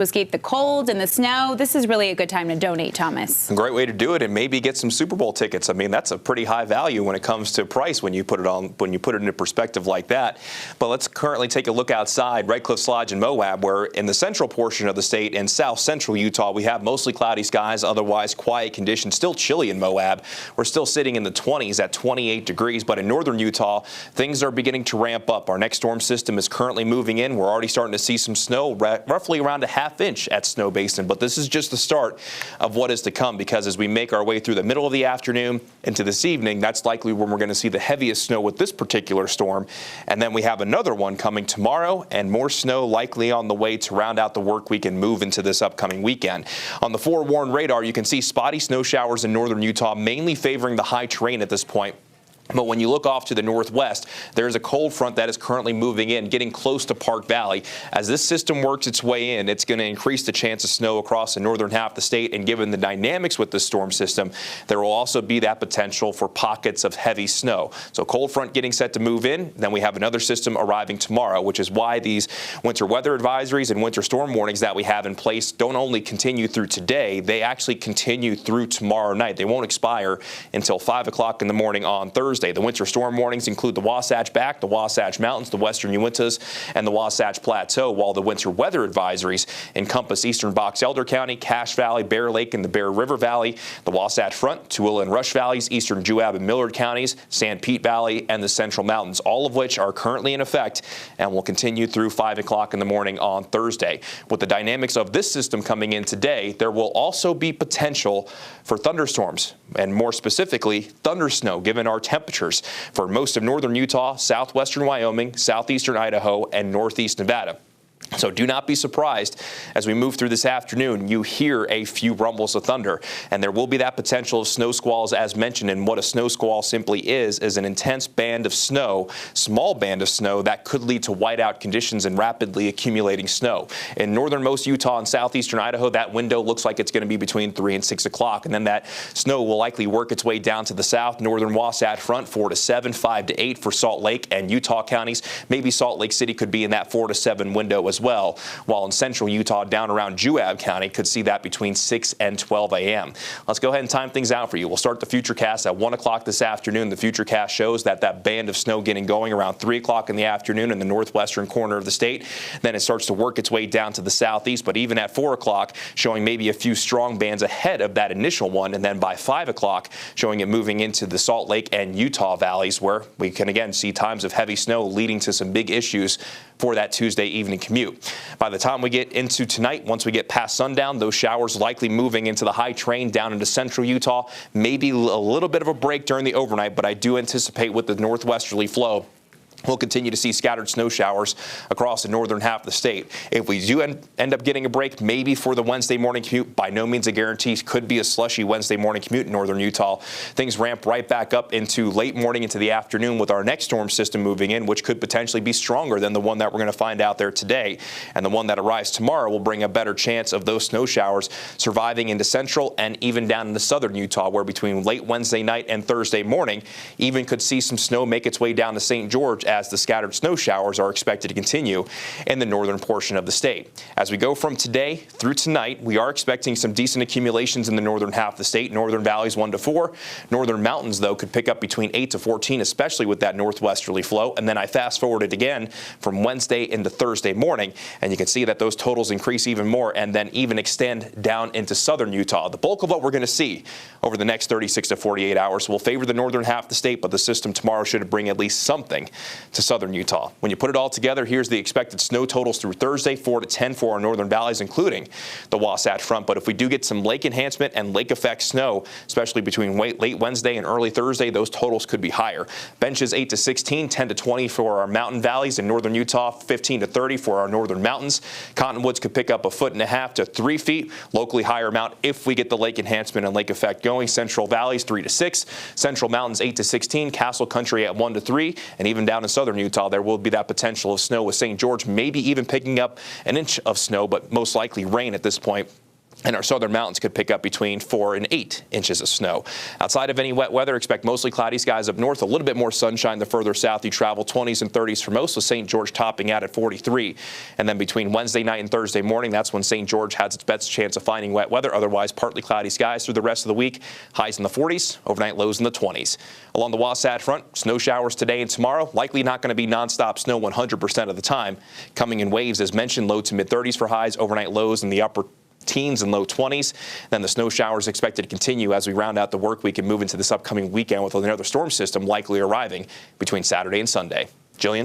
escape the cold and the snow. This is really a good time to donate, Thomas. A great way to do it, and maybe get some Super Bowl tickets. I mean, that's a pretty high value when it comes to price when you put it into perspective like that. But let's currently take a look outside Red Cliffs Lodge in Moab, where in the central portion of the state and south central Utah, we have mostly cloudy skies, otherwise quiet conditions. Still chilly in Moab. We're still sitting in the 20s at 28 degrees, but in northern Utah, things are beginning to ramp up. Our next storm system is currently moving in. We're already starting to see some snow, roughly around a half-inch at Snow Basin, but this is just the start of what is to come, because as we make our way through the middle of the afternoon into this evening, that's likely when we're going to see the heaviest snow with this particular storm. And then we have another one coming tomorrow, and more snow likely on the way to round out the work week and move into this upcoming weekend. On the forewarned radar, you can see spotty snow showers in northern Utah, mainly favoring the high terrain at this point. But when you look off to the northwest, there's a cold front that is currently moving in, getting close to Park Valley. As this system works its way in, it's going to increase the chance of snow across the northern half of the state. And given the dynamics with this storm system, there will also be that potential for pockets of heavy snow. So cold front getting set to move in. Then we have another system arriving tomorrow, which is why these winter weather advisories and winter storm warnings that we have in place don't only continue through today, they actually continue through tomorrow night. They won't expire until 5 o'clock in the morning on Thursday. The winter storm warnings include the Wasatch Back, the Wasatch Mountains, the western Uintas, and the Wasatch Plateau, while the winter weather advisories encompass eastern Box Elder County, Cache Valley, Bear Lake, and the Bear River Valley, the Wasatch Front, Tooele and Rush Valleys, eastern Juab and Millard counties, San Pete Valley, and the Central Mountains, all of which are currently in effect and will continue through 5 o'clock in the morning on Thursday. With the dynamics of this system coming in today, there will also be potential for thunderstorms, and more specifically, thundersnow, given our temperatures for most of northern Utah, southwestern Wyoming, southeastern Idaho, and northeast Nevada. So do not be surprised as we move through this afternoon, you hear a few rumbles of thunder, and there will be that potential of snow squalls as mentioned. And what a snow squall simply is an intense band of snow, small band of snow that could lead to whiteout conditions and rapidly accumulating snow. In northernmost Utah and southeastern Idaho, that window looks like it's going to be between 3 and 6 o'clock, and then that snow will likely work its way down to the south, northern Wasatch Front, 4 to 7, 5 to 8 for Salt Lake and Utah counties. Maybe Salt Lake City could be in that 4 to 7 window as well, while in central Utah down around Juab County could see that between 6 and 12 a.m. Let's go ahead and time things out for you. We'll start the Futurecast at 1 o'clock this afternoon. The Futurecast shows that band of snow getting going around 3 o'clock in the afternoon in the northwestern corner of the state. Then it starts to work its way down to the southeast, but even at 4 o'clock, showing maybe a few strong bands ahead of that initial one, and then by 5 o'clock, showing it moving into the Salt Lake and Utah valleys, where we can again see times of heavy snow leading to some big issues for that Tuesday evening commute. By the time we get into tonight, once we get past sundown, those showers likely moving into the high terrain down into central Utah. Maybe a little bit of a break during the overnight, but I do anticipate with the northwesterly flow, we'll continue to see scattered snow showers across the northern half of the state. If we do end up getting a break, maybe for the Wednesday morning commute, by no means a guarantee. Could be a slushy Wednesday morning commute in northern Utah. Things ramp right back up into late morning into the afternoon with our next storm system moving in, which could potentially be stronger than the one that we're going to find out there today. And the one that arrives tomorrow will bring a better chance of those snow showers surviving into central and even down into southern Utah, where between late Wednesday night and Thursday morning, even could see some snow make its way down to St. George, as the scattered snow showers are expected to continue in the northern portion of the state. As we go from today through tonight, we are expecting some decent accumulations in the northern half of the state. Northern valleys 1 to 4. Northern mountains, though, could pick up between 8 to 14, especially with that northwesterly flow. And then I fast forwarded again from Wednesday into Thursday morning, and you can see that those totals increase even more and then even extend down into southern Utah. The bulk of what we're going to see over the next 36 to 48 hours will favor the northern half of the state, but the system tomorrow should bring at least something to southern Utah. When you put it all together, here's the expected snow totals through Thursday, 4 to 10 for our northern valleys, including the Wasatch Front. But if we do get some lake enhancement and lake effect snow, especially between late Wednesday and early Thursday, those totals could be higher. Benches 8 to 16, 10 to 20 for our mountain valleys in northern Utah, 15 to 30 for our northern mountains. Cottonwoods could pick up 1.5 to 3 feet, locally higher amount if we get the lake enhancement and lake effect going. Central valleys 3 to 6, central mountains 8 to 16, Castle Country at 1 to 3, and even down in southern Utah, there will be that potential of snow with St. George, maybe even picking up an inch of snow, but most likely rain at this point And our southern mountains could pick up between 4 and 8 inches of snow. Outside of any wet weather, expect mostly cloudy skies up north, a little bit more sunshine the further south you travel, 20s and 30s for most, with St. George topping out at 43. And then between Wednesday night and Thursday morning, that's when St. George has its best chance of finding wet weather. Otherwise, partly cloudy skies through the rest of the week. Highs in the 40s, overnight lows in the 20s. Along the Wasatch Front, snow showers today and tomorrow. Likely not going to be nonstop snow 100% of the time. Coming in waves, as mentioned, low to mid-30s for highs, overnight lows in the upper teens and low 20s. Then the snow showers expected to continue as we round out the work week and move into this upcoming weekend with another storm system likely arriving between Saturday and Sunday. Jillian?